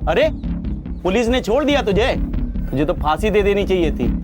अरे पुलिस ने छोड़ दिया तुझे? तुझे तो फांसी दे देनी चाहिए थी।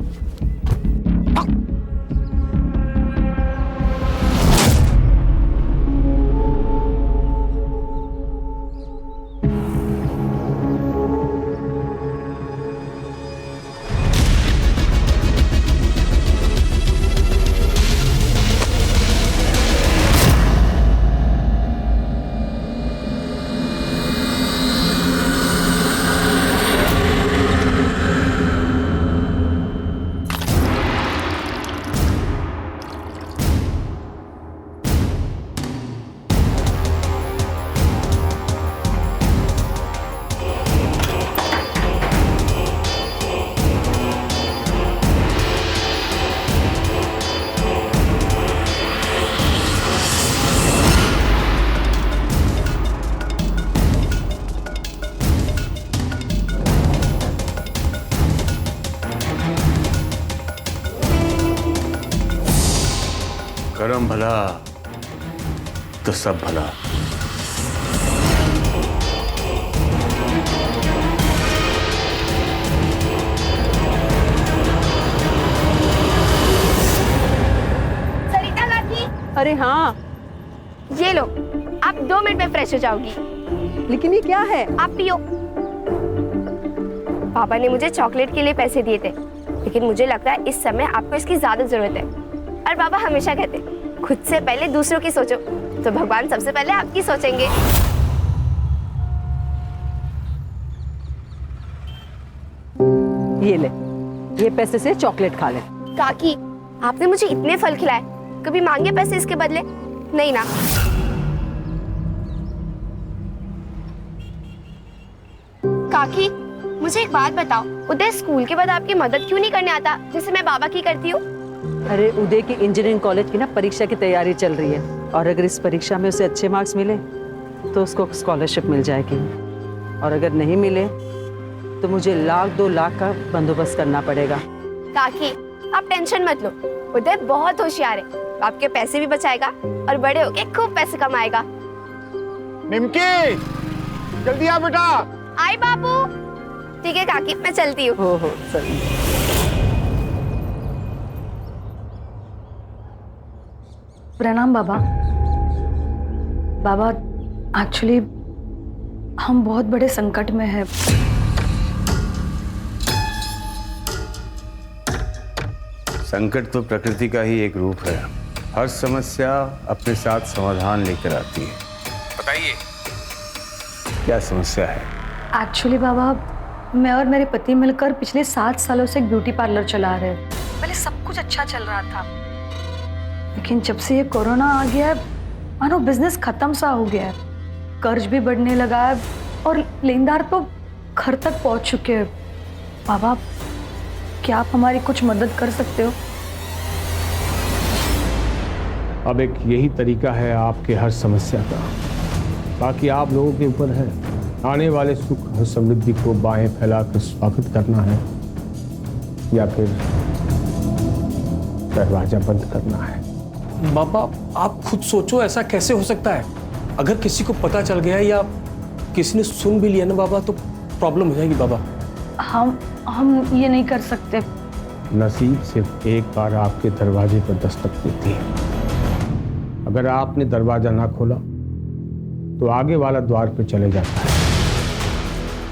करम भला तो सब भला। सरिता काकी, अरे हाँ, ये लो, आप 2 मिनट में फ्रेश हो जाओगी। लेकिन ये क्या है? आप पियो। पापा ने मुझे चॉकलेट के लिए पैसे दिए थे, लेकिन मुझे लगता है इस समय आपको इसकी ज्यादा जरूरत है। और पापा हमेशा कहते खुद से पहले दूसरों की सोचो, तो भगवान सबसे पहले आपकी सोचेंगे। ये ले, ये पैसे से चॉकलेट खा ले। काकी, आपने मुझे इतने फल खिलाए, कभी मांगे पैसे इसके बदले? नहीं ना। काकी, मुझे एक बात बताओ, उदय स्कूल के बाद आपकी मदद क्यों नहीं करने आता जैसे मैं बाबा की करती हूँ? अरे उदय की इंजीनियरिंग कॉलेज की ना परीक्षा की तैयारी चल रही है, और अगर इस परीक्षा में उसे अच्छे मार्क्स मिले तो उसको स्कॉलरशिप मिल जाएगी, और अगर नहीं मिले तो मुझे 1-2 लाख का बंदोबस्त करना पड़ेगा। काकी, आप टेंशन मत लो, उदय बहुत होशियार है, आपके पैसे भी बचाएगा और बड़े होके खूब पैसे कमाएगा। निमकी, जल्दी आ बेटा। आई बाबू। ठीक है काकी, मैं चलती हूँ। हो सही। प्रणाम बाबा। बाबा, एक्चुअली हम बहुत बड़े संकट में हैं। संकट तो प्रकृति का ही एक रूप है। हर समस्या अपने साथ समाधान लेकर आती है। बताइए क्या समस्या है? एक्चुअली बाबा, मैं और मेरे पति मिलकर पिछले 7 सालों से एक ब्यूटी पार्लर चला रहे हैं। पहले सब कुछ अच्छा चल रहा था, लेकिन जब से ये कोरोना आ गया है, मानो बिजनेस खत्म सा हो गया है। कर्ज भी बढ़ने लगा है और लेनदार तो घर तक पहुंच चुके हैं। बाबा, क्या आप हमारी कुछ मदद कर सकते हो? अब एक यही तरीका है आपके हर समस्या का, बाकी आप लोगों के ऊपर है। आने वाले सुख और समृद्धि को बाहें फैलाकर स्वागत करना है या फिर दरवाजा बंद करना है। बाबा, आप खुद सोचो, ऐसा कैसे हो सकता है? अगर किसी को पता चल गया या किसी ने सुन भी लिया ना बाबा, तो प्रॉब्लम हो जाएगी बाबा। हम ये नहीं कर सकते। नसीब सिर्फ एक बार आपके दरवाजे पर दस्तक देती है। अगर आपने दरवाजा ना खोला तो आगे वाला द्वार पर चले जाता है,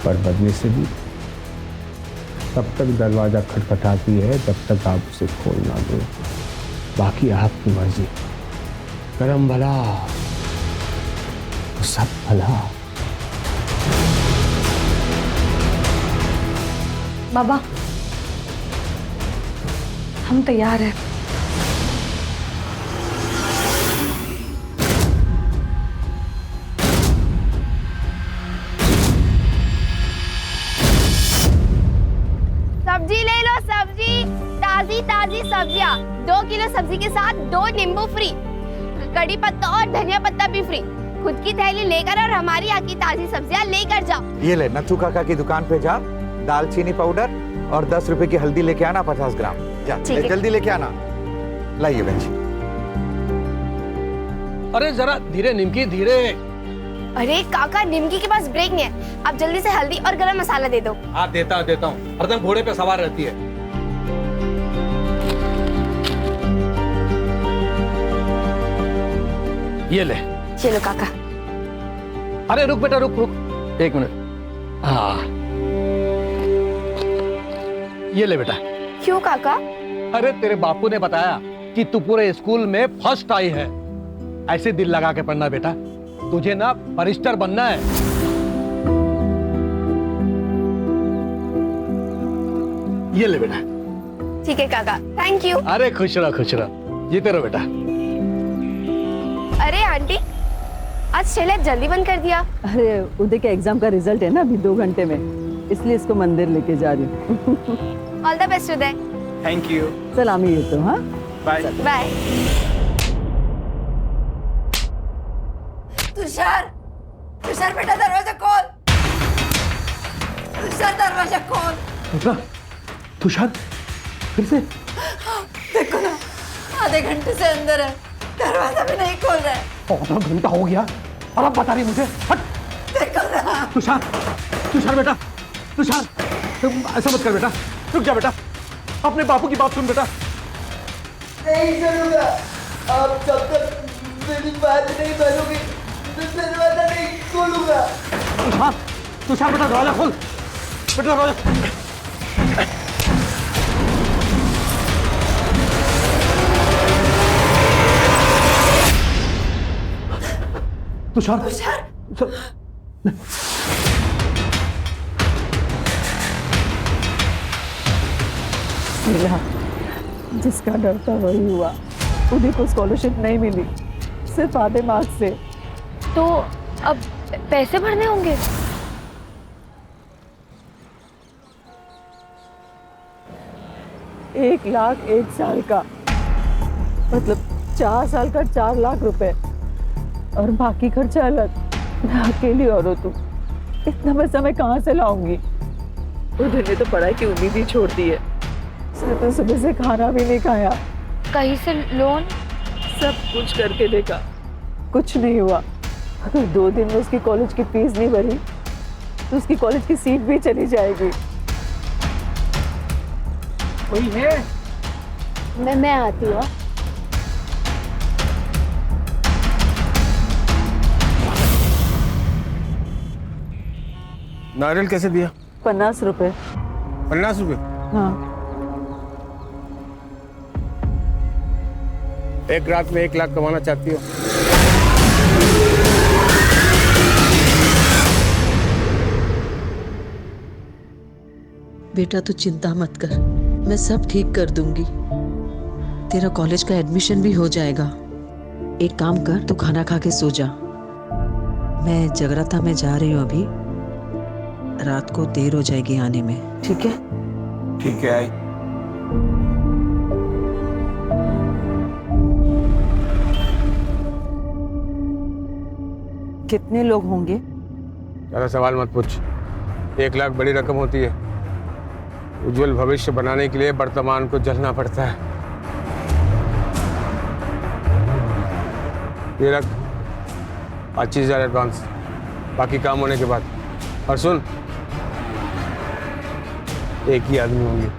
पर बदले से भी तब तक दरवाजा खटखटाती है जब तक आप उसे खोल ना दो। बाकी आपकी मर्जी। करम भला तो सब भला। बाबा, हम तैयार हैं। सब्जी ले लो, सब्जी, ताजी ताजी सब्जियाँ। 2 किलो सब्जी के साथ 2 नींबू फ्री, कड़ी पत्ता और धनिया पत्ता भी फ्री। खुद की थैली लेकर और हमारी यहाँ की ताजी सब्जियाँ लेकर जाओ। ये ले, नथु काका की दुकान पे जा, दालचीनी पाउडर और 10 रुपए की हल्दी लेके आना 50 ग्राम। जा जल्दी लेके आना। लाइए बहन जी। अरे जरा धीरे निमकी, धीरे। अरे काका, निमकी के पास ब्रेक नहीं है। आप जल्दी से हल्दी और गरम मसाला दे दो। हाँ देता हूँ। हरदम घोड़े पे सवार रहती है। ये ले। चलो काका। अरे रुक बेटा, रुक 1 मिनट। हाँ ये ले बेटा। क्यों काका? अरे तेरे बापू ने बताया कि तू पूरे स्कूल में फर्स्ट आई है। ऐसे दिल लगा के पढ़ना बेटा, तुझे ना बैरिस्टर बनना है। ये ले बेटा। ठीक है काका, थैंक यू। अरे खुश रहो, जीते रहो बेटा। अरे आंटी, आज ठेला जल्दी बंद कर दिया। अरे उदय के एग्जाम का रिजल्ट है ना अभी 2 घंटे में, इसलिए इसको मंदिर लेके जा रही हूँ। All the best Uday. Thank you. सलामी ये तो। हाँ बाय। बाय। तुषार बेटा दरवाजा खोल। तुषार दरवाजा खोल। तुषार फिर से? देखो ना, आधे घंटे से अंदर है, दरवाजा भी नहीं खोल रहा है। आधा घंटा हो गया और अब बता रही मुझे? हट। देखो ना। तुषार बेटा, तुषार तुम ऐसा मत कर बेटा, रुक जा बेटा, अपने बापू की बात सुन बेटा। नहीं सुनूंगा। आप जब तक मेरी बात नहीं मानोगे तो दरवाजा नहीं खोलूंगा। तुषार बेटा दरवाजा खोल बेटा, दरवाजा। तुषार मिला, जिसका डर था वही हुआ। उन्हीं को स्कॉलरशिप नहीं मिली, सिर्फ आधे मार्क्स से। तो अब पैसे भरने होंगे। एक लाख 1 साल का, मतलब 4 साल का 4 लाख रुपए, और बाकी खर्चा अलग। मैं अकेली औरत हूँ, इतना पैसा मैं कहाँ से लाऊंगी? उधर ने तो पढ़ाई की उम्मीद ही छोड़ दी है। उसने तो सुबह से खाना भी नहीं खाया। कहीं से लोन? सब कुछ करके देखा, कुछ नहीं हुआ। अगर 2 दिन में उसकी कॉलेज की फीस नहीं भरी तो उसकी कॉलेज की सीट भी चली जाएगी। कोई है? मैं आती हूँ। नारियल कैसे दिया? 50 रुपए। 50 रुपए? हाँ। एक रात में 1 लाख कमाना चाहती हो? बेटा तू चिंता मत कर, मैं सब ठीक कर दूंगी। तेरा कॉलेज का एडमिशन भी हो जाएगा। एक काम कर, तू खाना खा के सो जा। मैं जगराता में जा रही हूँ अभी, रात को देर हो जाएगी आने में। ठीक है? ठीक है। आई। कितने लोग होंगे? ज़्यादा सवाल मत पूछ। 1 लाख बड़ी रकम होती है। उज्जवल भविष्य बनाने के लिए वर्तमान को जलना पड़ता है। ये रख 25,000 एडवांस, बाकी काम होने के बाद। और सुन, एक ही आदमी होंगे।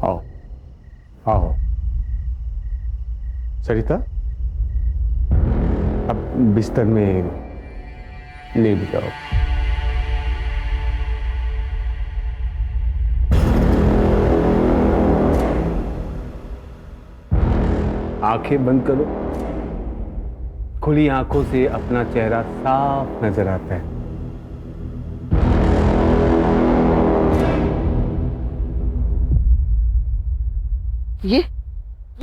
आओ आओ सरिता, अब बिस्तर में लेट जाओ। आंखें बंद करो। खुली आंखों से अपना चेहरा साफ नजर आता है। ये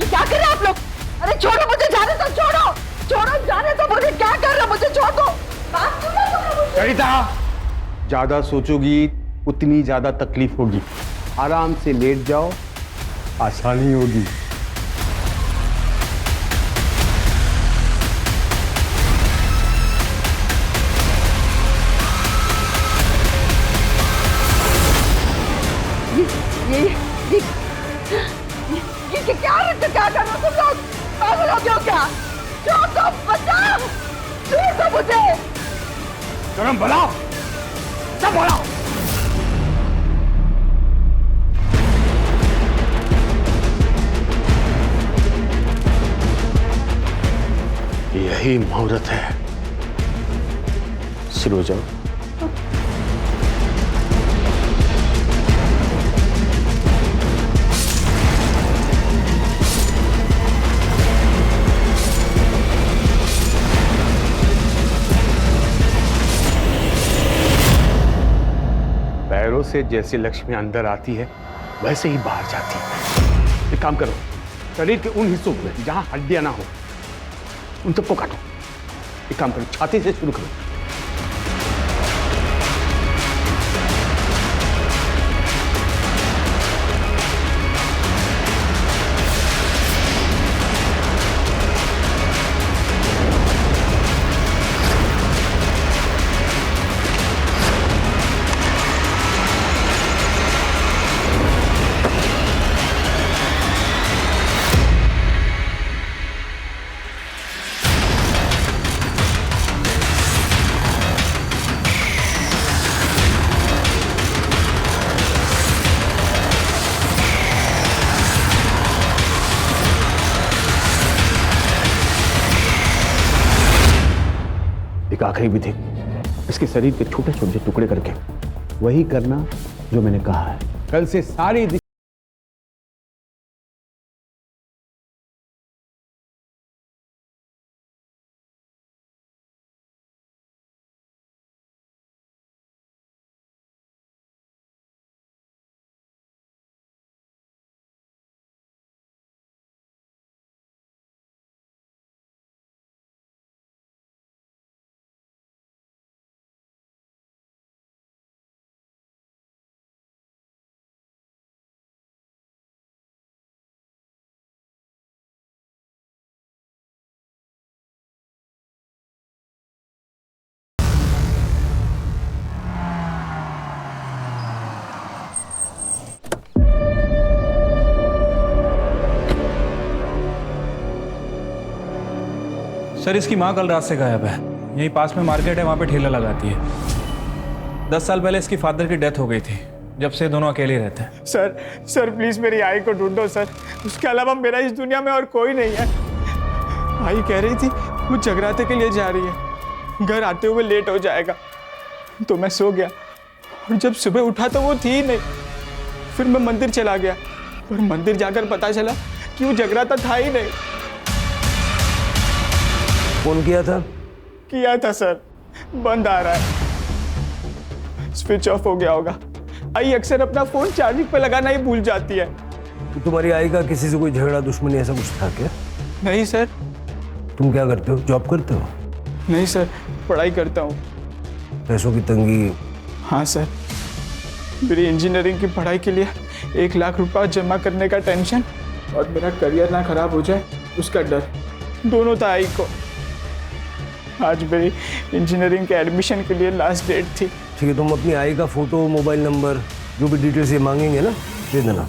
क्या कर रहे हैं आप लोग? अरे छोड़ो मुझे, जाने दो। छोड़ो छोड़ो, जाने दो मुझे। क्या कर रहे हो? मुझे छोड़ दो। बात क्यों कर रहे हो मुझे? सरिता, ज्यादा सोचोगी उतनी ज्यादा तकलीफ होगी। आराम से लेट जाओ, आसानी होगी। शर्म बढ़ाओ, सब बढ़ाओ। यही मुहूर्त है, शुरू हो जाओ। पैरों से जैसे लक्ष्मी अंदर आती है वैसे ही बाहर जाती है। एक काम करो, शरीर के उन हिस्सों में जहां हड्डियां ना हो उन सबको काटो। एक काम करो, छाती से शुरू करो। एक आखिरी विधि, इसके शरीर के छोटे छोटे टुकड़े करके वही करना जो मैंने कहा है। कल से सारी सर, इसकी माँ कल रात से गायब है। यहीं पास में मार्केट है, वहाँ पे ठेला लगाती है। 10 साल पहले इसकी फादर की डेथ हो गई थी, जब से दोनों अकेले रहते हैं। सर प्लीज मेरी आई को ढूंढो सर, उसके अलावा मेरा इस दुनिया में और कोई नहीं है। आई कह रही थी वो जगराते के लिए जा रही है, घर आते हुए लेट हो जाएगा, तो मैं सो गया और जब सुबह उठा तो वो थी ही नहीं। फिर मैं मंदिर चला गया और मंदिर जाकर पता चला कि वो जगराता था ही नहीं। फोन किया था? किया था सर, बंद आ रहा है, स्विच ऑफ हो गया होगा। आई अक्सर अपना फोन चार्जिंग पे लगाना ही भूल जाती है। तो तुम्हारी आई का किसी से कोई झगड़ा दुश्मनी ऐसा कुछ था क्या? नहीं सर। तुम क्या करते हो, जॉब करते हो? नहीं सर, पढ़ाई करता हूँ। पैसों की तंगी? हाँ सर, मेरी इंजीनियरिंग की पढ़ाई के लिए 1 लाख रुपया जमा करने का टेंशन और मेरा करियर ना खराब हो जाए उसका डर, दोनों था आई को। आज मेरी इंजीनियरिंग के एडमिशन के लिए लास्ट डेट थी। ठीक है, तुम अपनी आई का फोटो, मोबाइल नंबर, जो भी डिटेल्स ये मांगेंगे ना, दे देना,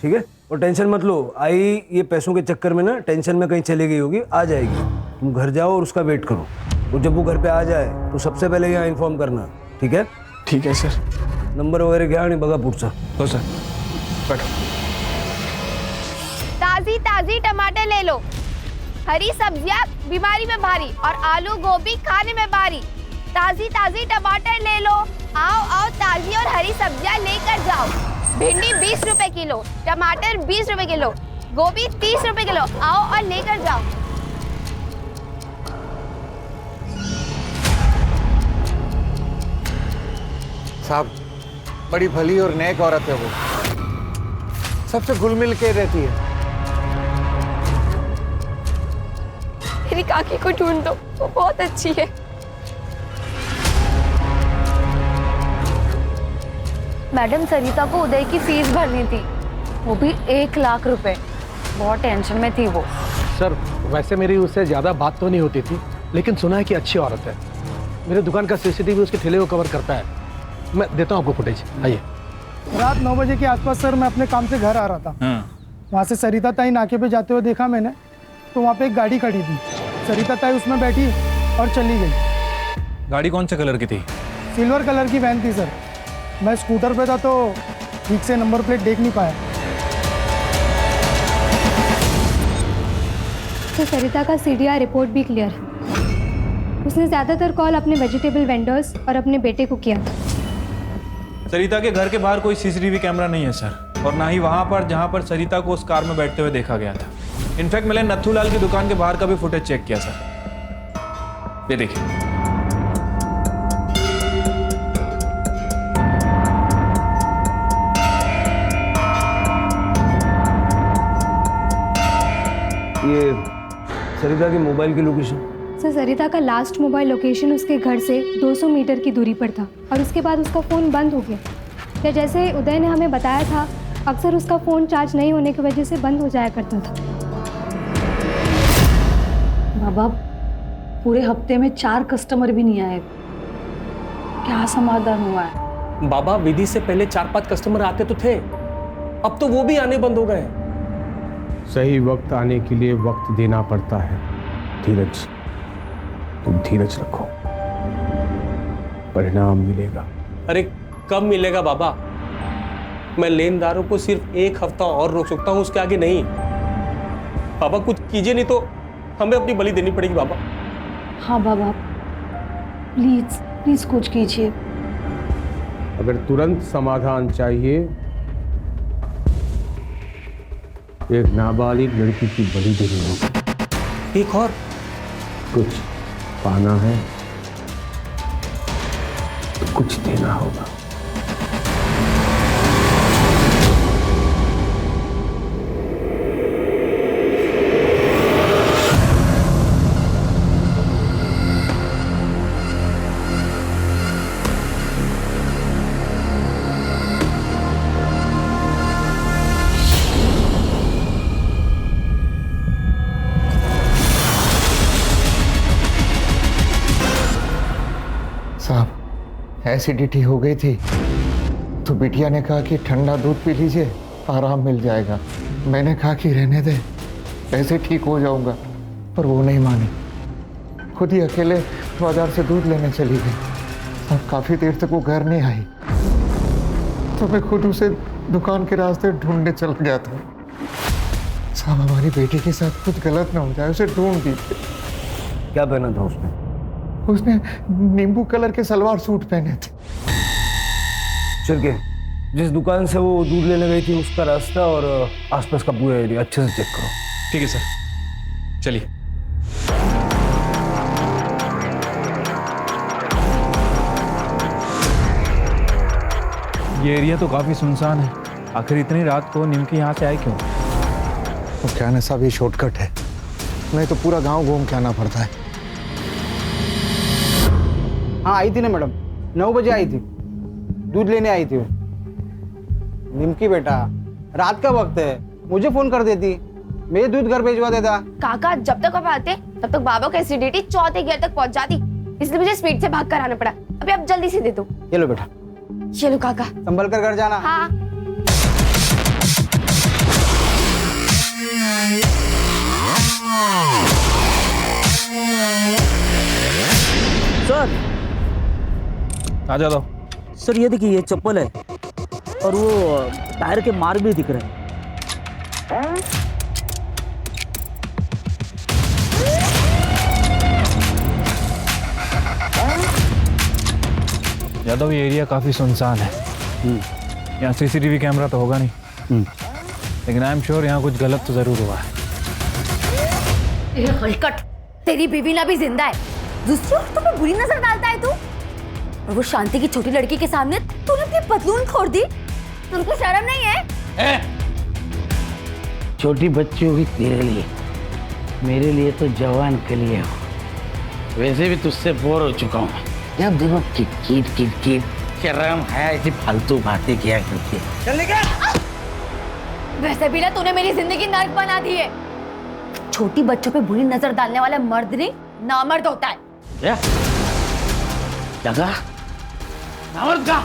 ठीक है? और टेंशन मत लो, आई ये पैसों के चक्कर में ना टेंशन में कहीं चली गई होगी, आ जाएगी। तुम घर जाओ और उसका वेट करो, और जब वो घर पे आ जाए तो सबसे पहले यहाँ इन्फॉर्म करना, ठीक है? ठीक है सर। नंबर वगैरह घ्या आणि बघा पुढचा. हो सर. बैठो. ताजी ताजी टमाटर ले लो, हरी सब्जियां बीमारी में भारी और आलू गोभी खाने में भारी। ताजी ताजी टमाटर ले लो, आओ आओ ताजी और हरी सब्जियां लेकर जाओ। भिंडी 20 रुपए किलो, टमाटर 20 रुपए किलो, गोभी 30 रुपए किलो, आओ और लेकर जाओ। साहब, बड़ी भली और नेक औरत है वो, सबसे घुल मिल के रहती है। मेरी काकी को ढूंढ दो, वो बहुत अच्छी है। मैडम, सरिता को उदय की फीस भरनी थी, वो भी 1 लाख रुपए। बहुत टेंशन में थी वो। सर, वैसे मेरी उससे ज्यादा बात तो नहीं होती थी, लेकिन सुना है कि अच्छी औरत है। मेरे दुकान का सीसीटीवी उसके ठेले को कवर करता है। मैं देता हूँ आपको फुटेज, आइए। रात 9 बजे के आसपास सर मैं अपने काम से घर आ रहा था। वहाँ से सरिता ताई नाके पे जाते हुए देखा मैंने, तो वहाँ पे एक गाड़ी खड़ी थी। सरिता ताई उसमें बैठी और चली गई। गाड़ी कौन से कलर की थी? सिल्वर कलर की वैन थी सर। मैं स्कूटर पे था तो ठीक से नंबर प्लेट देख नहीं पाया। तो सरिता का सीडीआर रिपोर्ट भी क्लियर है। उसने ज़्यादातर कॉल अपने वेजिटेबल वेंडर्स और अपने बेटे को किया था। सरिता के घर के बाहर कोई सीसीटीवी कैमरा नहीं है सर, और ना ही वहां पर जहां पर सरिता को उस कार में बैठते हुए देखा गया था। इनफैक्ट मैंने नथुलाल की दुकान के बाहर का भी फुटेज चेक किया सर। ये देखिए। ये सरिता के मोबाइल की लोकेशन? सर सरिता का लास्ट मोबाइल लोकेशन उसके घर से 200 मीटर की दूरी पर था और उसके बाद उसका फ़ोन बंद हो गया। या जैसे उदय ने हमें बताया था, अक्सर उसका फ़ोन चार्ज नहीं होने की वजह से बंद हो जाया करता था। बाबा, पूरे हफ्ते में 4 कस्टमर भी नहीं आए, क्या समाधान हुआ है? बाबा, विधि से पहले 4-5 कस्टमर आते तो थे, अब तो वो भी आने बंद हो गए। सही वक्त आने के लिए वक्त देना पड़ता है। धीरज, तुम धीरज रखो, परिणाम मिलेगा। अरे कब मिलेगा बाबा? मैं लेनदारों को सिर्फ 1 हफ्ता और रोक सकता हूँ, उसके आगे नहीं। बाबा कुछ कीजिए, नहीं तो हमें अपनी बलि देनी पड़ेगी बाबा। हाँ बाबा, प्लीज प्लीज कुछ कीजिए। अगर तुरंत समाधान चाहिए, एक नाबालिग लड़की की बलि देनी होगी। एक और कुछ पाना है तो कुछ देना होगा। साहब, एसिडिटी हो गई थी तो बिटिया ने कहा कि ठंडा दूध पी लीजिए, आराम मिल जाएगा। मैंने कहा कि रहने दे, ऐसे ठीक हो जाऊंगा, पर वो नहीं मानी। खुद ही अकेले बाजार से दूध लेने चली गई। अब काफ़ी देर तक वो घर नहीं आई तो मैं खुद उसे दुकान के रास्ते ढूंढने चल गया था। साहब, हमारी बेटी के साथ कुछ गलत ना हो जाए, उसे ढूंढ दीजिए। क्या पहना था उसने? उसने नींबू कलर के सलवार सूट पहने थे। चल के जिस दुकान से वो दूध लेने गई थी उसका रास्ता और आसपास का पूरा एरिया अच्छे से चेक करो। ठीक है सर, चलिए। ये एरिया तो काफी सुनसान है। आखिर इतनी रात को निमकी यहाँ से आए क्यों? तो क्या ना साहब, ये शॉर्टकट है, नहीं तो पूरा गांव घूम के आना पड़ता है। हाँ आई थी ना मैडम, 9 बजे आई थी, दूध लेने आई थी वो। निमकी बेटा, रात का वक्त है, मुझे फोन कर देती, मैं दूध घर भेजवा देता। काका, जब तक आप आते तब तक बाबा को एसिडिटी 4थे गियर तक पहुंच जाती, इसलिए मुझे स्पीड से भाग कर आना पड़ा। अभी आप जल्दी से दे दो। ये लो बेटा। चलो काका, संभल कर घर जाना। हाँ। सर आ जाओ। सर ये देखिए, ये चप्पल है और वो टायर के मार्क भी दिख रहे हैं। यादव, ये एरिया काफी सुनसान है। यहाँ सीसीटीवी कैमरा तो होगा नहीं, लेकिन आई एम श्योर यहाँ कुछ गलत तो जरूर हुआ है। ये हलकट, तेरी बीवी ना भी जिंदा है, दूसरी औरतों पे बुरी नजर डालता है तू। और वो शांति की छोटी लड़की के सामने तूने अपनी पतलून खोल दी, तुमको शर्म नहीं है? छोटी बच्ची होगी तेरे लिए, मेरे लिए तो जवान के लिए हो। वैसे भी तुझसे बोर हो चुका हूँ। जब देखो किट शर्म है, ऐसी फालतू बातें किया करती है। चल निकल। वैसे भी ना तूने मेरी जिंदगी नर्क बना दी है। छोटी बच्चों पे बुरी नजर डालने वाला मर्द नहीं, नामर्द होता है। क्या लगा? नामर्द का?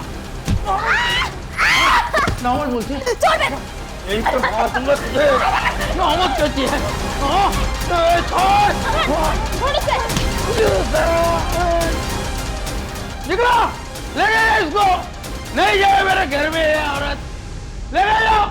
नामर्द बोलते हैं? छोड़ मेरे। यही तो बात है तुझे। नामर्द कहती है। छोड़। छोड़ इसे। निकलो, ले गए इसको, नहीं जाए मेरे घर में ये औरत, ले गए जाओ।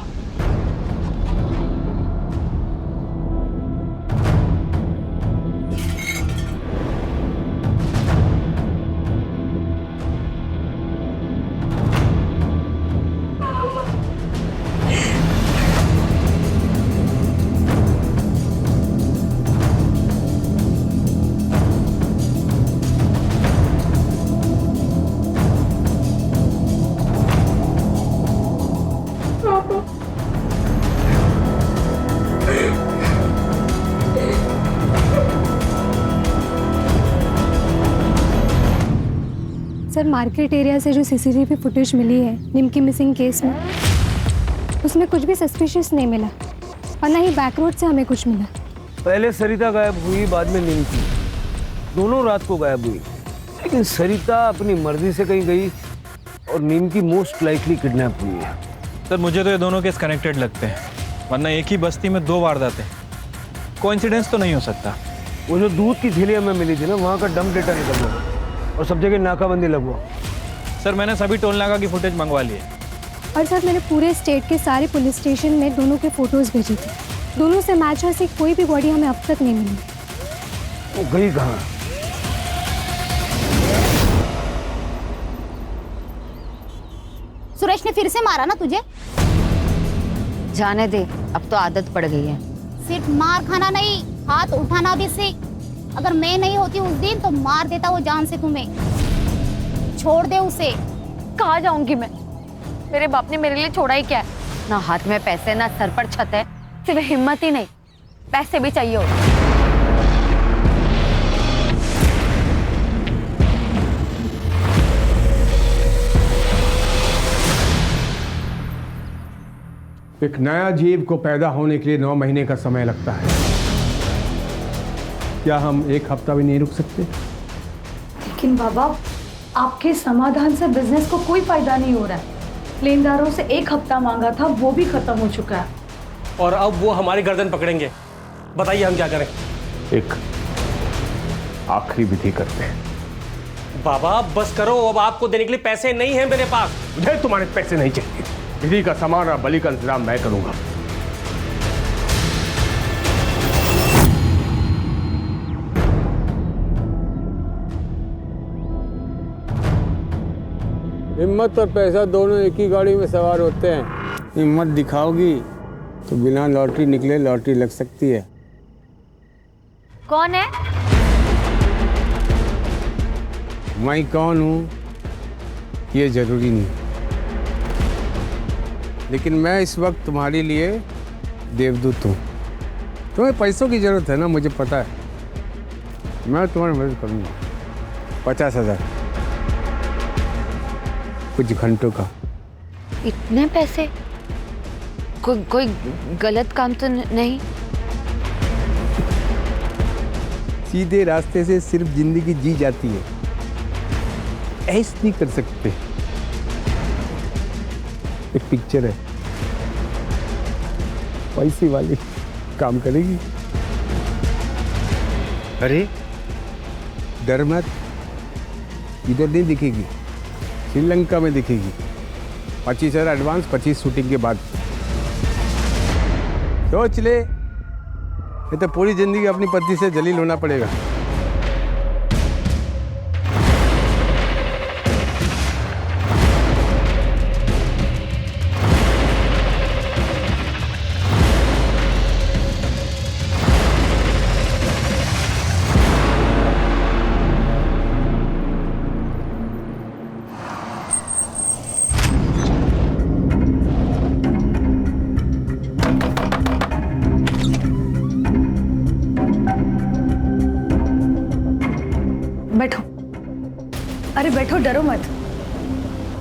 सर, मार्केट एरिया से जो सीसीटीवी फुटेज मिली है निमकी मिसिंग केस में, उसमें कुछ भी सस्पिशियस नहीं मिला और ना ही बैक रोड से हमें कुछ मिला। पहले सरिता गायब हुई, बाद में निमकी, दोनों रात को गायब हुई। लेकिन सरिता अपनी मर्जी से कहीं गई और निमकी मोस्ट लाइकली किडनैप हुई है। सर मुझे तो ये दोनों केस कनेक्टेड लगते हैं, वरना एक ही बस्ती में 2 वारदातें, कोइंसिडेंस तो नहीं हो सकता। वो जो दूध की थैली हमें मिली थी ना, वहाँ का डंप डेटा निकल गया और सब जगह नाकाबंदी लगवा। सर मैंने सभी टोल नाका की फुटेज मंगवा ली है। और सर, मैंने पूरे स्टेट के सारे पुलिस स्टेशन में दोनों के फोटोज भेजे थे, दोनों से मैच ऐसी कोई भी बॉडी हमें अब तक नहीं मिली। वो गई कहाँ? सुरेश ने फिर से मारा ना तुझे? जाने दे, अब तो आदत पड़ गई है। सिर्फ मार खाना नहीं, हाथ उठाना भी सीख। अगर मैं नहीं होती उस दिन तो मार देता वो जान से तुम्हें। छोड़ दे उसे। कहाँ जाऊंगी मैं? मेरे बाप ने मेरे लिए छोड़ा ही क्या है? ना हाथ में पैसे, ना सर पर छत है, सिर्फ हिम्मत ही नहीं, पैसे भी चाहिए होते। एक नया जीव को पैदा होने के लिए 9 महीने का समय लगता है। क्या हम 1 हफ्ता भी नहीं रुक सकते? लेकिन बाबा, आपके समाधान से बिजनेस को कोई फायदा नहीं हो रहा है। लेनदारों से 1 हफ्ता मांगा था, वो भी खत्म हो चुका है। और अब वो हमारी गर्दन पकड़ेंगे। बताइए हम क्या करें? एक आखिरी विधि करते हैं। बाबा बस करो, अब आपको देने के लिए पैसे नहीं हैं मेरे पास। मुझे तुम्हारे पैसे नहीं चाहिए। विधि का सामान और बलि का इंतजाम मैं करूंगा। हिम्मत और पैसा दोनों एक ही गाड़ी में सवार होते हैं। हिम्मत दिखाओगी तो बिना लॉटरी निकले लॉटरी लग सकती है। कौन है? मैं कौन हूँ ये जरूरी नहीं, लेकिन मैं इस वक्त तुम्हारे लिए देवदूत हूँ। तुम्हें पैसों की जरूरत है ना, मुझे पता है। मैं तुम्हारी मदद करूँगा। 50,000 कुछ घंटों का। इतने पैसे? कोई गलत काम तो नहीं? सीधे रास्ते से सिर्फ जिंदगी जी जाती है, ऐसे नहीं कर सकते। एक पिक्चर है, पैसे वाली काम करेगी। अरे डर मत, इधर नहीं दिखेगी, श्रीलंका में दिखेगी। 25,000 एडवांस, 25 शूटिंग के बाद। सोच ले, ये तो पूरी जिंदगी अपनी पत्नी से जलील होना पड़ेगा। बैठो। अरे बैठो, डरो मत,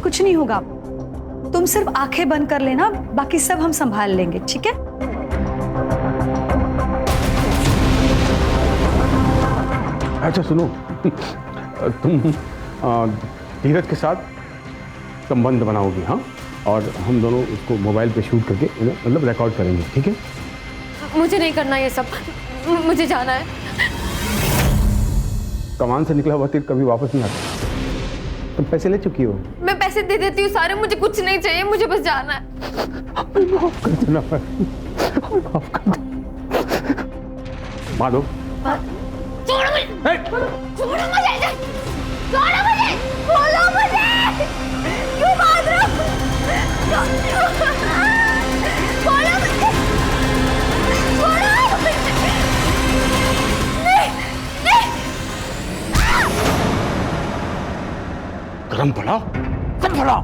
कुछ नहीं होगा। तुम सिर्फ आंखें बंद कर लेना, बाकी सब हम संभाल लेंगे, ठीक है? अच्छा सुनो, तुम धीरज के साथ संबंध बनाओगी, हाँ? और हम दोनों उसको मोबाइल पे शूट करके मतलब रिकॉर्ड करेंगे, ठीक है? मुझे नहीं करना ये सब, मुझे जाना है। कमान से निकला हुआ तीर कभी वापस नहीं आता। तुम पैसे ले चुकी हो? मैं पैसे दे देती हूँ सारे, मुझे कुछ नहीं चाहिए, मुझे बस जाना है। माफ कर दो ना, माफ कर दो। माधव, छोड़ो मुझे, छोड़ो मुझे, छोड़ो मुझे, खोलो मुझे, क्यों भाग रहे हो? खोलो मुझे, छोड़ो, नहीं, नहीं। गरम पड़ा, सब पड़ा।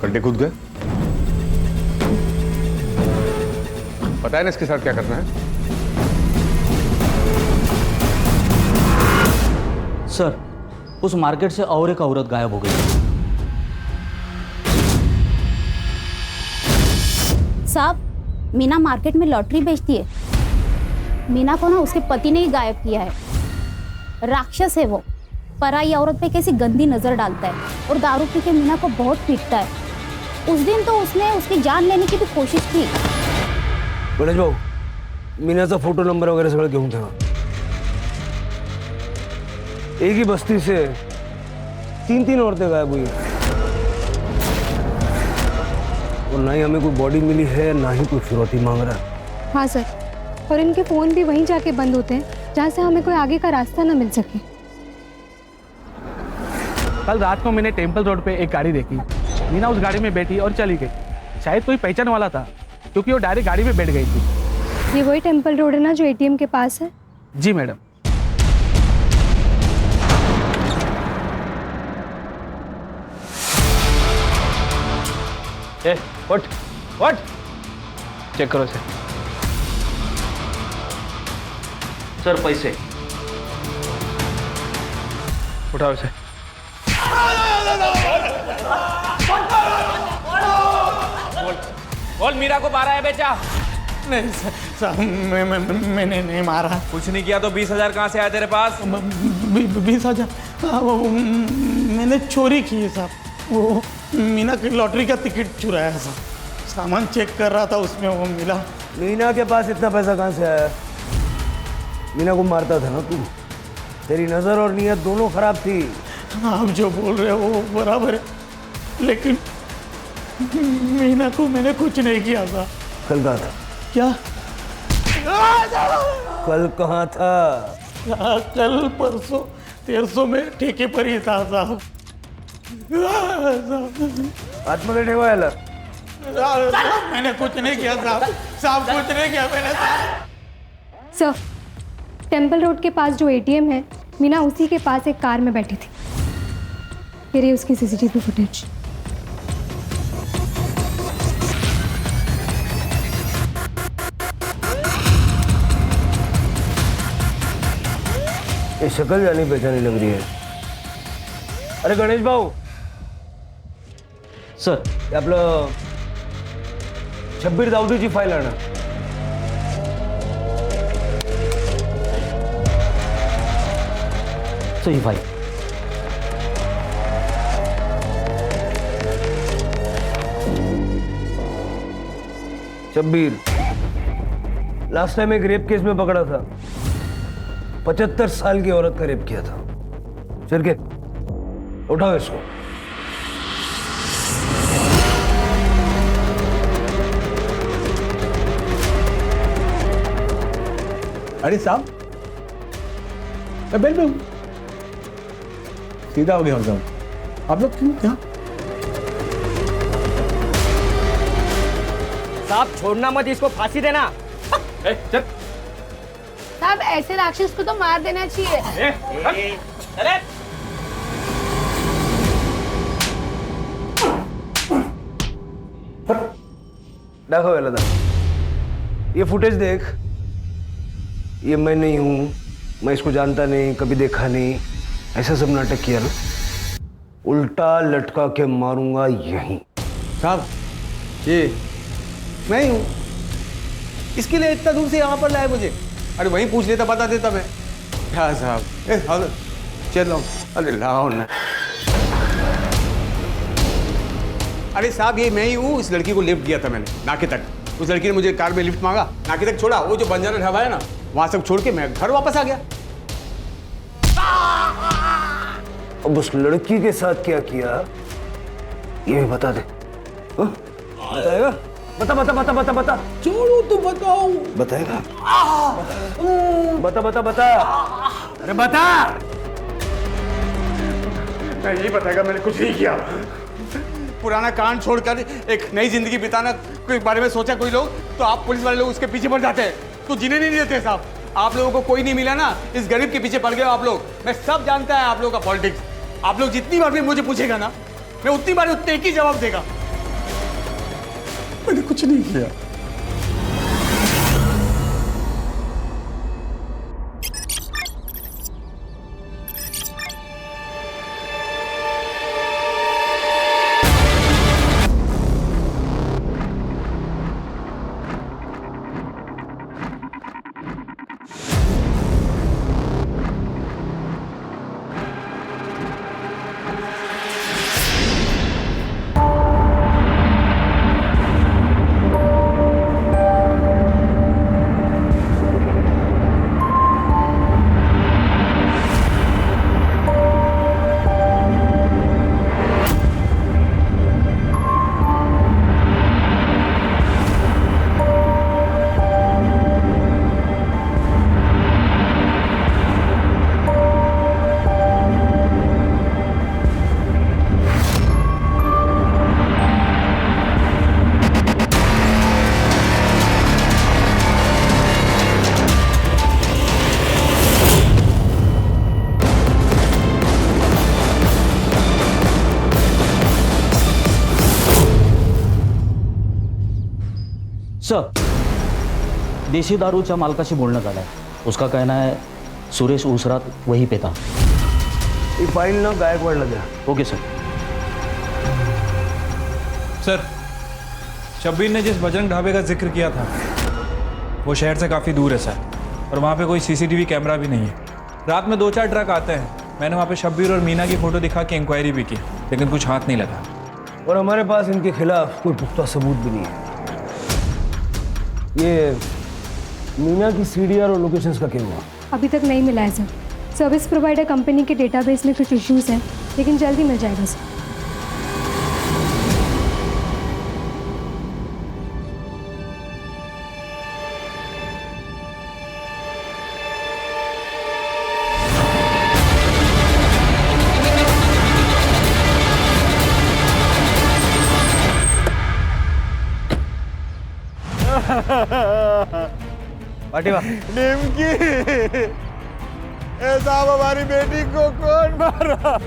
गड्ढे कूद गए? पता है ना इसके साथ क्या करना है? सर, उस मार्केट से और एक औरत गायब हो गई। साहब, मीना मार्केट में लॉटरी बेचती है। मीना को ना उसके पति ने ही गायब किया है। राक्षस है वो, पराई औरत पे कैसी गंदी नजर डालता है और दारू पी के मीना को बहुत पीटता है। उस दिन तो उसने उसकी जान लेने की भी कोशिश की। गणेश भाऊ, मीनाचा फोटो नंबर वगैरह सगळं घेऊन ठेवा। एक ही बस्ती से 3-3 औरतें गायब हुई और ना ही हमें कोई बॉडी मिली है, ना ही कोई फिरौती मांग रहा है। हाँ सर, और इनके फ़ोन भी वहीं जाके बंद होते हैं जहाँ से हमें कोई आगे का रास्ता ना मिल सके। कल रात को मैंने टेम्पल रोड पे एक गाड़ी देखी। मीना उस गाड़ी में बैठी और चली गई। शायद कोई पहचान वाला था, क्योंकि वो डायरेक्ट गाड़ी में बैठ गई थी। ये वही टेम्पल रोड है ना जो एटीएम के पास है? जी मैडम। व्हाट चेक करो इसे। सर, पैसे उठाओ इसे। बोल, मीरा को मारा है बेचा? नहीं सर, मैंने नहीं मारा। कुछ नहीं किया तो 20,000 कहाँ से आया तेरे पास? 20,000? मैंने चोरी की है साहब। वो मीना की लॉटरी का टिकट चुराया है साहब। सामान चेक कर रहा था, उसमें वो मिला। मीना के पास इतना पैसा कहाँ से आया? मीना को मारता था ना तू। तेरी नजर और नीयत दोनों खराब थी। आप जो बोल रहे हो वो बराबर है, लेकिन मीना को मैंने कुछ नहीं किया था। कल कहाँ था? क्या? कल कहाँ था? कल परसों 1300 में ठेके पर ही था साहब। आतमध्ये ठेवायला? मैंने कुछ नहीं किया साहब, कुछ नहीं किया मैंने। सर, टेम्पल रोड के पास जो एटीएम है, मीना उसी के पास एक कार में बैठी थी। ये रही उसकी सीसीटीवी फुटेज। ये शक्ल जानी पहचानी लग रही है। अरे गणेश भाऊ, सर, ते आपलं शब्बीर दाऊदीची फाईल आणा। सही भाई। शब्बीर लास्ट टाइम एक रेप केस में पकड़ा था। 75 साल की औरत का रेप किया था। चल के उठाओ इसको। अरे साहब, मैं बेल में हूं। सीधा हो गया हूं। आप लोग क्यों यहाँ? साहब, छोड़ना मत इसको, फांसी देना। चल। साहब, ऐसे राक्षस को तो मार देना चाहिए। अरे दाखव याला दाखव। ये फुटेज देख। ये मैं नहीं हूं, मैं इसको जानता नहीं, कभी देखा नहीं, ऐसा सब नाटक किया ना। उल्टा लटका के मारूंगा यहीं। साहब, ये मैं ही हूँ। इसके लिए इतना दूर से यहाँ पर लाए मुझे। अरे वहीं पूछ लेता, बता देता मैं। क्या साहब, चलो, अरे लाओ ना। अरे साहब ये मैं ही हूँ, इस लड़की को लिफ्ट दिया था मैंने नाके तक। उस लड़की ने मुझे कार में लिफ्ट मांगा, नाके तक छोड़ा, वो जो बंजारा ढाबा है ना वहां सब छोड़ के मैं घर वापस आ गया। अब उस लड़की के साथ क्या किया ये भी बता दे। बताएगा? बता बता बता बता बता। छोड़ो तो बताओ। बताएगा? बता बता बता। अरे बता। मैं यही बताएगा, मैंने कुछ नहीं किया। पुराना कांड छोड़कर एक नई जिंदगी बिताना के बारे में सोचा कोई लोग, तो आप पुलिस वाले लोग उसके पीछे पड़ जाते हैं, तो जीने नहीं देते साहब। आप लोगों को कोई नहीं मिला ना, इस गरीब के पीछे पड़ गए आप लोग। मैं सब जानता है आप लोगों का पॉलिटिक्स। आप लोग जितनी बार भी मुझे पूछेगा ना, मैं उतनी बार उतने एक ही जवाब देगा, मैंने कुछ नहीं किया। सर, देशी दारूच्या मालकाशी बोलणं झालं आहे. उसका कहना है सुरेश उसरात वहीं पे था. ये फाइल ना गायकवाड़ द्या. Okay sir. सर, शब्बीर ने जिस बजरंग ढाबे का जिक्र किया था वो शहर से काफ़ी दूर है सर, और वहाँ पे कोई सीसीटीवी कैमरा भी नहीं है. रात में 2-4 ट्रक आते हैं. मैंने वहाँ पे शब्बीर और मीना की फ़ोटो दिखा के इंक्वायरी भी की, लेकिन कुछ हाथ नहीं लगा. और हमारे पास इनके खिलाफ कोई पुख्ता सबूत भी नहीं है. ये मीना की सीडीआर और लोकेशंस का क्या हुआ? अभी तक नहीं मिला है सर. सर्विस प्रोवाइडर कंपनी के डेटाबेस में कुछ इश्यूज हैं, लेकिन जल्दी मिल जाएगा सर. पाटिवा निमकी, साहब हमारी बेटी को कौन मारा?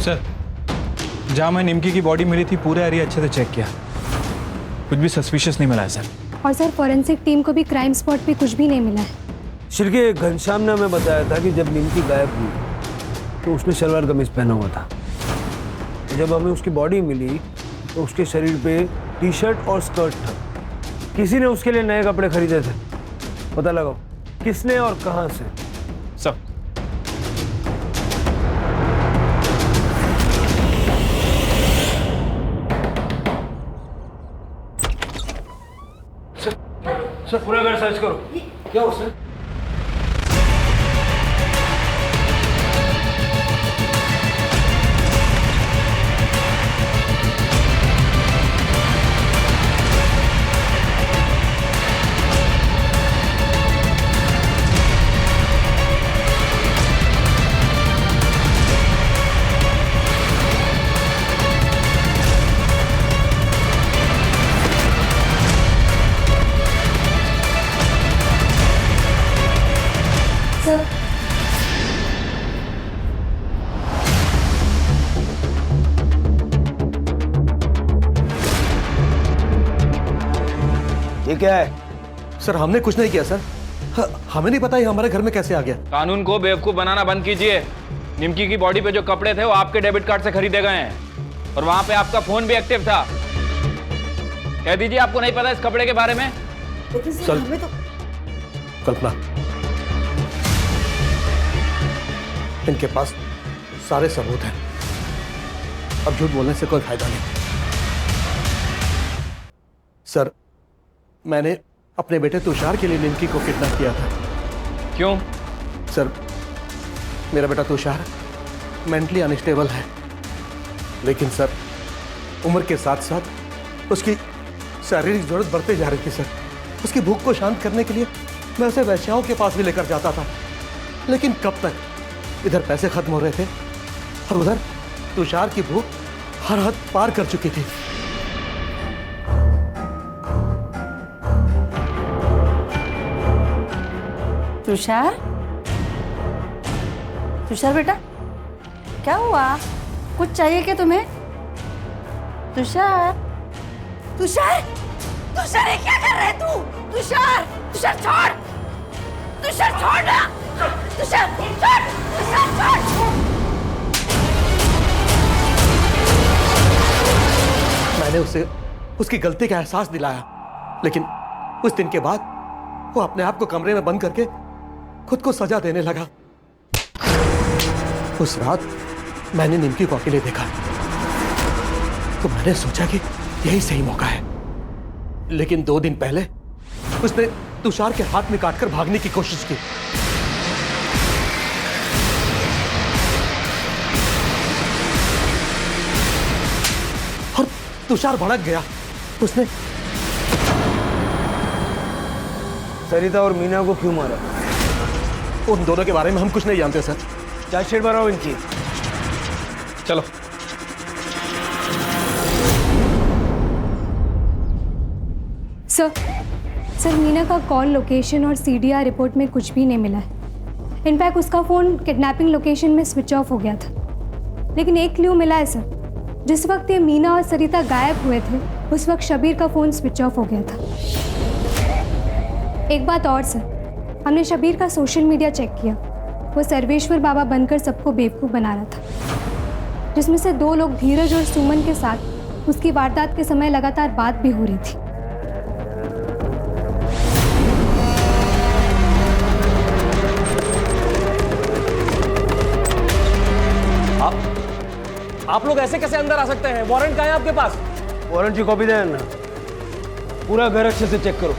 सर, जहाँ मैं निमकी की बॉडी मिली थी पूरा एरिया अच्छे से चेक किया, कुछ भी सस्पिशियस नहीं मिला है सर. और सर फॉरेंसिक टीम को भी क्राइम स्पॉट पे कुछ भी नहीं मिला है. शिरके घनश्याम ने हमें बताया था कि जब निमकी गायब हुई तो उसने शलवार कमीज पहना हुआ था. जब हमें उसकी बॉडी मिली तो उसके शरीर पे टी शर्ट और स्कर्ट था. किसी ने उसके लिए नए कपड़े खरीदे थे. पता लगाओ किसने और कहां से. सब सर पूरा घर सर्च करो. क्या हो सर? ये क्या है? सर हमने कुछ नहीं किया सर. हमें नहीं पता ये हमारे घर में कैसे आ गया. कानून को बेवकूफ बनाना बंद कीजिए. निमकी की बॉडी पे जो कपड़े थे वो आपके डेबिट कार्ड से खरीदे गए हैं. और वहां पे आपका फोन भी एक्टिव था। कह दीजिए आपको नहीं पता इस कपड़े के बारे में? लेकिन सर चल। हमें तो कल्पना, इनके पास सारे सबूत हैं, अब झूठ बोलने से कोई फायदा नहीं। सर, मैंने अपने बेटे तुषार के लिए निमकी को किडनैप किया था। क्यों? सर, मेरा बेटा तुषार मेंटली अनस्टेबल है, लेकिन सर उम्र के साथ साथ उसकी शारीरिक जरूरत बढ़ते जा रही थी। सर, उसकी भूख को शांत करने के लिए मैं उसे वैश्याओं के पास भी लेकर जाता था, लेकिन कब तक? इधर पैसे खत्म हो रहे थे और उधर तुषार की भूख हर हद पार कर चुकी थी। तुषार, तुषार बेटा क्या हुआ? कुछ चाहिए क्या तुम्हें? तुषार, तुषार, तुषार ये क्या कर रहे तू? तुषार, तुषार छोड़, तुषार छोड़ ना, तुषार छोड़, तुषार छोड़। मैंने उसे उसकी गलती का एहसास दिलाया, लेकिन उस दिन के बाद वो अपने आप को कमरे में बंद करके खुद को सजा देने लगा। उस रात मैंने निमकी को अकेले देखा तो मैंने सोचा कि यही सही मौका है, लेकिन 2 दिन पहले उसने तुषार के हाथ में काटकर भागने की कोशिश की। और तुषार भड़क गया। उसने सरिता और मीना को क्यों मारा? उन दोनों के बारे में हम कुछ नहीं जानते सर। चार्जशीट बनाओ इनकी। चलो। सर, मीना का कॉल लोकेशन और सीडीआर रिपोर्ट में कुछ भी नहीं मिला है। इनफैक्ट उसका फ़ोन किडनैपिंग लोकेशन में स्विच ऑफ हो गया था। लेकिन एक क्लू मिला है सर, जिस वक्त ये मीना और सरिता गायब हुए थे उस वक्त शबीर का फ़ोन स्विच ऑफ हो गया था। एक बात और सर, हमने शबीर का सोशल मीडिया चेक किया। वो सर्वेश्वर बाबा बनकर सबको बेवकूफ़ बना रहा था, जिसमें से 2 लोग धीरज और सुमन के साथ उसकी वारदात के समय लगातार बात भी हो रही थी। आप लोग ऐसे कैसे अंदर आ सकते हैं? वारंट कहाँ है आपके पास? वारंट की कॉपी दे ना। पूरा घर अच्छे से चेक करो।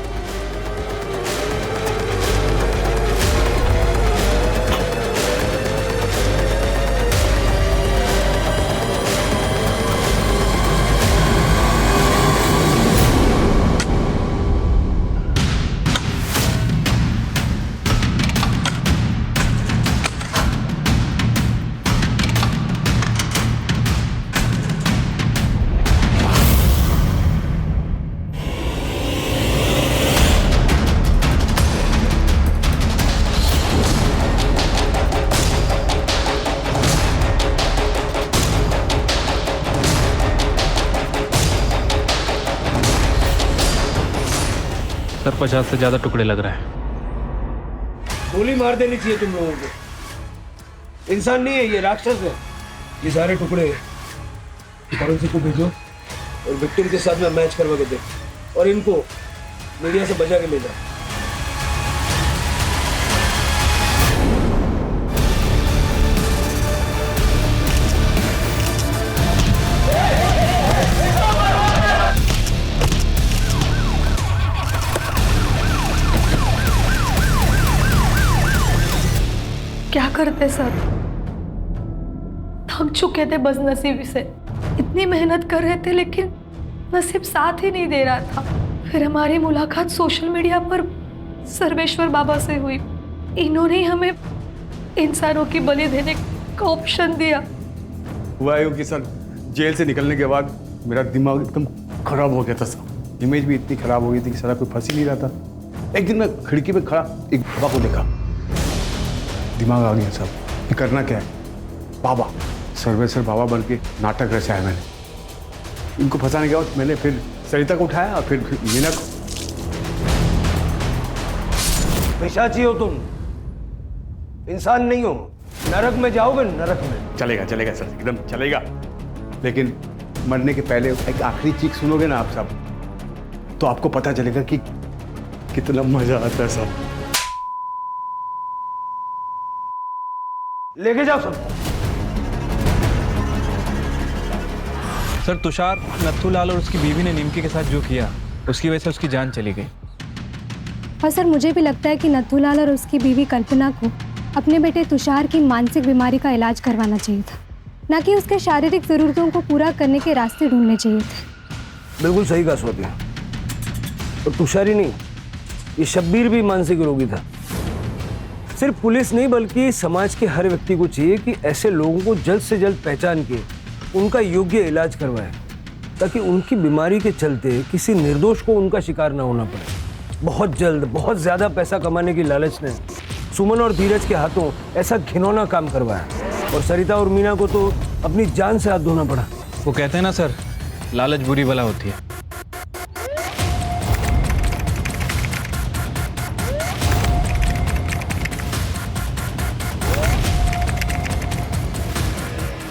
सर 50 से ज़्यादा टुकड़े लग रहे हैं। गोली मार देनी चाहिए तुम लोगों को। इंसान नहीं है ये, राक्षस है। ये सारे टुकड़े फॉरेंसिक को भेजो और विक्टिम के साथ में मैच करवा के दे, और इनको मीडिया से बचा के ले जाओ। क्या करते सर, थक चुके थे बस नसीब से। इतनी मेहनत कर रहे थे लेकिन नसीब साथ ही नहीं दे रहा था। फिर हमारी मुलाकात सोशल मीडिया पर सर्वेश्वर बाबा से हुई। इन्होंने ही हमें इंसानों की बलि देने का ऑप्शन दिया। हुआ यूँ कि सर जेल से निकलने के बाद मेरा दिमाग एकदम खराब हो गया था सर। इमेज भी इतनी खराब हो गई थी कि सारा कोई फंस ही नहीं रहा था। एक दिन मैं खिड़की पे खड़ा एक बाबा को देखा, दिमाग आ गया साहब, ये करना क्या है। बाबा सर्वेश्वर बाबा बन के नाटक रचाया मैंने। इनको फंसाने के बाद मैंने फिर सरिता को उठाया और फिर मीना को। पिशाची हो तुम, इंसान नहीं हो। नरक में जाओगे, नरक में। चलेगा चलेगा सर, एकदम चलेगा, लेकिन मरने के पहले एक आखिरी चीख सुनोगे ना आप सब, तो आपको पता चलेगा कि कितना मजा आता है सब। लेके जाओ सब। सर तुषार, नथुलाल और उसकी बीवी ने निमकी के साथ जो किया उसकी वजह से उसकी जान चली गई। और सर मुझे भी लगता है कि नथुलाल और उसकी बीवी कल्पना को अपने बेटे तुषार की मानसिक बीमारी का इलाज करवाना चाहिए था, ना कि उसके शारीरिक ज़रूरतों को पूरा करने के रास्ते ढूंढने चाहिए थे। बिल्कुल सही कहा स्वाति। और तुषार ही नहीं, ये शब्बीर भी मानसिक रोगी था। सिर्फ पुलिस नहीं बल्कि समाज के हर व्यक्ति को चाहिए कि ऐसे लोगों को जल्द से जल्द पहचान के उनका योग्य इलाज करवाए, ताकि उनकी बीमारी के चलते किसी निर्दोष को उनका शिकार ना होना पड़े। बहुत जल्द बहुत ज़्यादा पैसा कमाने की लालच ने सुमन और धीरज के हाथों ऐसा घिनौना काम करवाया, और सरिता और मीना को तो अपनी जान से हाथ धोना पड़ा। वो कहते हैं ना सर, लालच बुरी बला होती है।